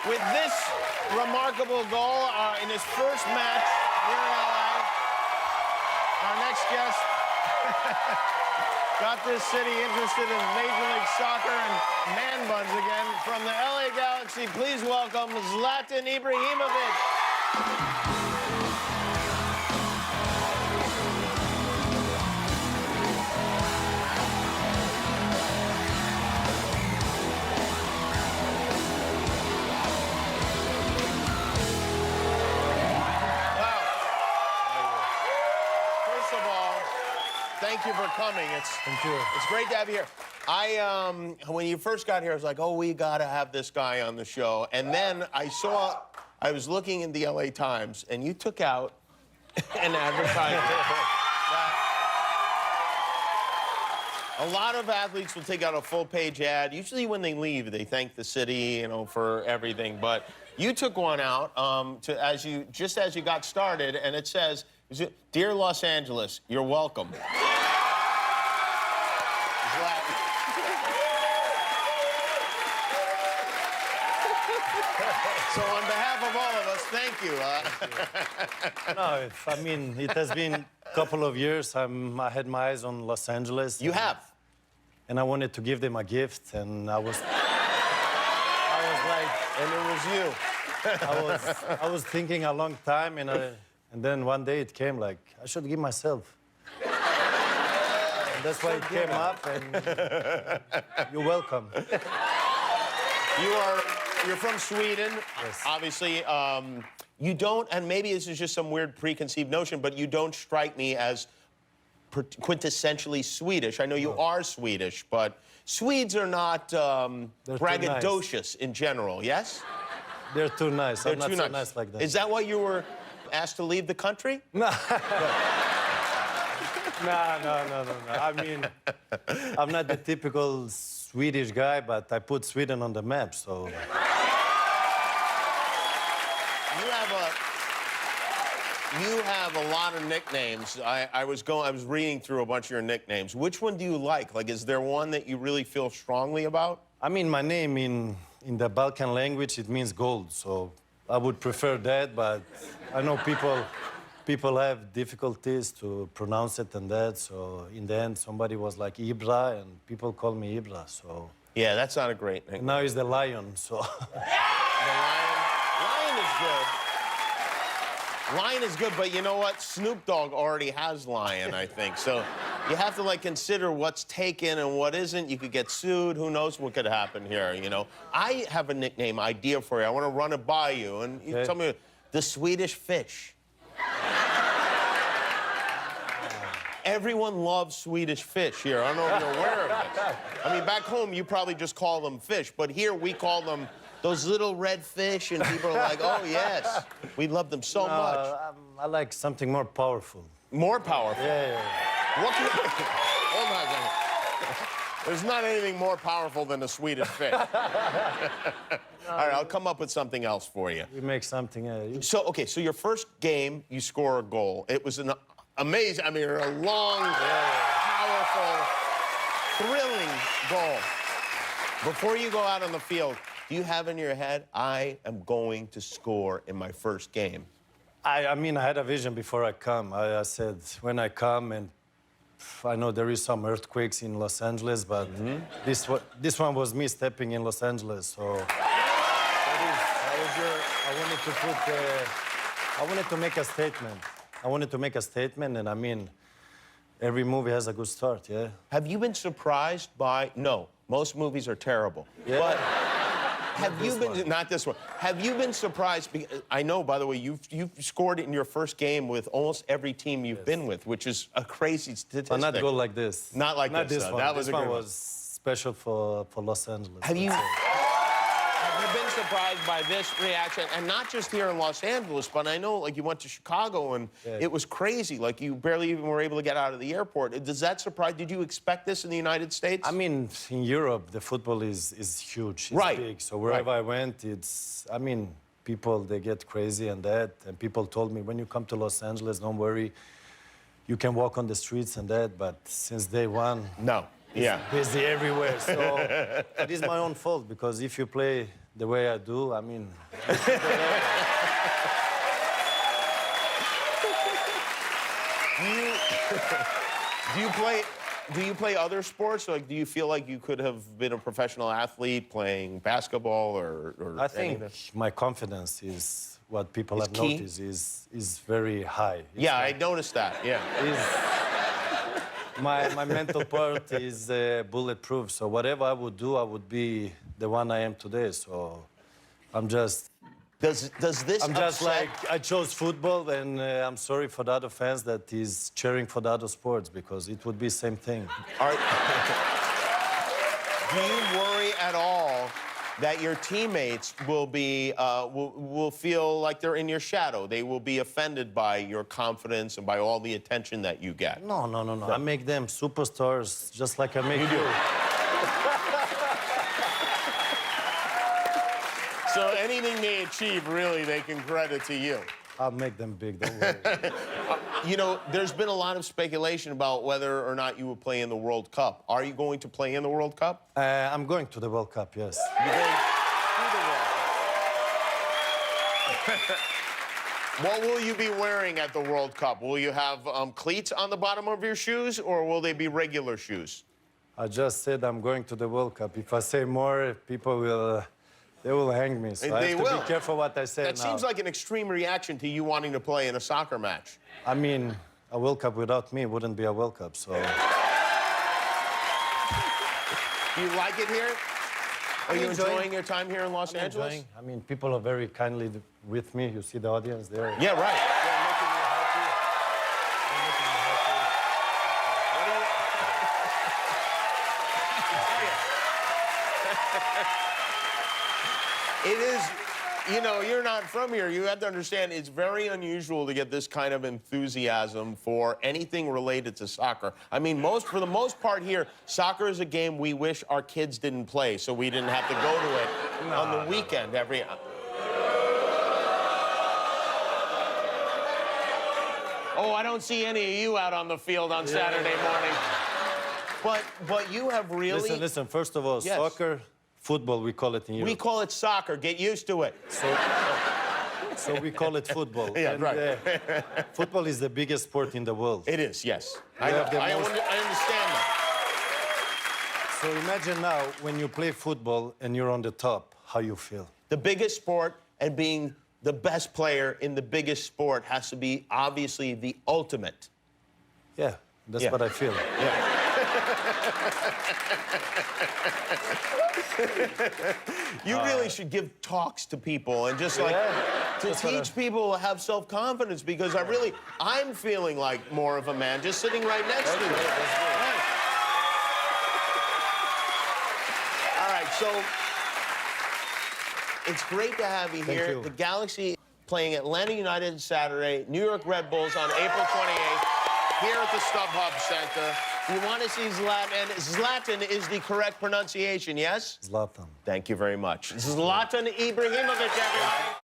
with this remarkable goal in his first match here in LA. Our next guest got this city interested in Major League Soccer and man buns again. From the LA Galaxy, please welcome Zlatan Ibrahimovic. Thank you for coming. Thank you. It's great to have you here. When you first got here, I was like, oh, we got to have this guy on the show. And then I was looking in the LA Times, and you took out an advertisement. A lot of athletes will take out a full-page ad. Usually when they leave, they thank the city, you know, for everything. But you took one out just as you got started, and it says, "Dear Los Angeles, you're welcome." So on behalf of all of us, thank you. No, I mean, it has been a couple of years. I had my eyes on Los Angeles. You have. And I wanted to give them a gift, and I was like... And it was you. I was thinking a long time, and then one day it came like, I should give myself. And that's why it came up, and you're welcome. You're from Sweden, yes. Obviously. You don't, and maybe this is just some weird preconceived notion, but you don't strike me as quintessentially Swedish. I know you are Swedish, but Swedes are not braggadocious in general, yes? They're too nice. They're I'm not too so nice like that. Is that why you were asked to leave the country? No. No. I mean, I'm not the typical Swedish guy, but I put Sweden on the map, so... You have a lot of nicknames. I was reading through a bunch of your nicknames. Which one do you like? Like, is there one that you really feel strongly about? I mean, my name in the Balkan language, it means gold, so I would prefer that, but I know people have difficulties to pronounce it and that, so in the end, somebody was like Ibra, and people call me Ibra, so... Yeah, that's not a great nickname. And now he's the Lion, so... The Lion? Lion is good. Lion is good, but you know what? Snoop Dogg already has Lion, I think. So you have to, like, consider what's taken and what isn't. You could get sued. Who knows what could happen here, you know? I have a nickname idea for you. I want to run it by you. And you tell me, the Swedish Fish. Everyone loves Swedish fish here. I don't know if you're aware of this. I mean, back home, you probably just call them fish. But here, we call them those little red fish, and people are like, oh, yes. We love them so much. I like something more powerful. More powerful? Yeah. What can Hold on a second. There's not anything more powerful than a Swedish fish. All right, I'll come up with something else for you. We make something... So your first game, you score a goal. It was an amazing, I mean, a long, powerful, thrilling goal. Before you go out on the field, do you have in your head, I am going to score in my first game? I mean, I had a vision before I come. I said, when I come, and I know there is some earthquakes in Los Angeles, but this one was me stepping in Los Angeles, so... I wanted to make a statement. I wanted to make a statement, and I mean, every movie has a good start, yeah? Have you been surprised by... No, most movies are terrible. Yeah. But have you been... Not this one. Have you been surprised... I know, by the way, you've scored in your first game with almost every team you've been with, which is a crazy statistic. But not good like this. Not like not this, one. That was this a one good was special for Los Angeles. Have you been surprised by this reaction? And not just here in Los Angeles, but I know, like, you went to Chicago, and it was crazy. Like, you barely even were able to get out of the airport. Does that surprise? Did you expect this in the United States? I mean, in Europe, the football is huge. It's big. So wherever I went, it's... I mean, people, they get crazy and that. And people told me, when you come to Los Angeles, don't worry. You can walk on the streets and that. But since day one... No. It's busy everywhere. So it is my own fault, because if you play the way I do, I mean, Do you play other sports? Like, do you feel like you could have been a professional athlete playing basketball or I think anything? my confidence is what people Is have key? noticed is very high. It's Yeah, like- I noticed that. Yeah. my mental part is bulletproof. So whatever I would do, I would be the one I am today. So I'm just Does this I'm just upset- like I chose football, and I'm sorry for the other fans that is cheering for the other sports because it would be same thing. Do you worry at all that your teammates will be will feel like they're in your shadow? They will be offended by your confidence and by all the attention that you get. No. I make them superstars just like I make you. So anything they achieve, really, they can credit to you. I'll make them big. Don't worry. You know, there's been a lot of speculation about whether or not you will play in the World Cup. Are you going to play in the World Cup? I'm going to the World Cup. Yes. You're going to the World Cup. What will you be wearing at the World Cup? Will you have cleats on the bottom of your shoes, or will they be regular shoes? I just said I'm going to the World Cup. If I say more, people will. They will hang me, so I They have to will. be careful what I say That now. seems like an extreme reaction to you wanting to play in a soccer match. I mean, a World Cup without me wouldn't be a World Cup, so... Do you like it here? Are you enjoying your time here in Los Angeles? Enjoying. I mean, people are very kindly with me. You see the audience there? Yeah, right. They're making me happy. They're making me happy. It is, you know, you're not from here. You have to understand it's very unusual to get this kind of enthusiasm for anything related to soccer. I mean, for the most part here, soccer is a game we wish our kids didn't play, so we didn't have to go to it on the weekend every. Oh, I don't see any of you out on the field on Saturday morning. But you have really. Listen. First of all, Yes. soccer, football, we call it in Europe. We call it soccer. Get used to it. So we call it football. Yeah, And, right. Football is the biggest sport in the world. It is, yes. We have the I most- understand that. So imagine now when you play football and you're on the top, how you feel. The biggest sport and being the best player in the biggest sport has to be obviously the ultimate. Yeah, that's Yeah. what I feel. You really should give talks to people and just like to That's what teach people to have self-confidence because I'm feeling like more of a man just sitting right next to you. Right. All right, so it's great to have you here. you. The Galaxy playing Atlanta United Saturday, New York Red Bulls on April 28th here at the StubHub Center. You want to see Zlatan, and Zlatan is the correct pronunciation, yes? Zlatan. Thank you very much. Zlatan Ibrahimovic, everybody.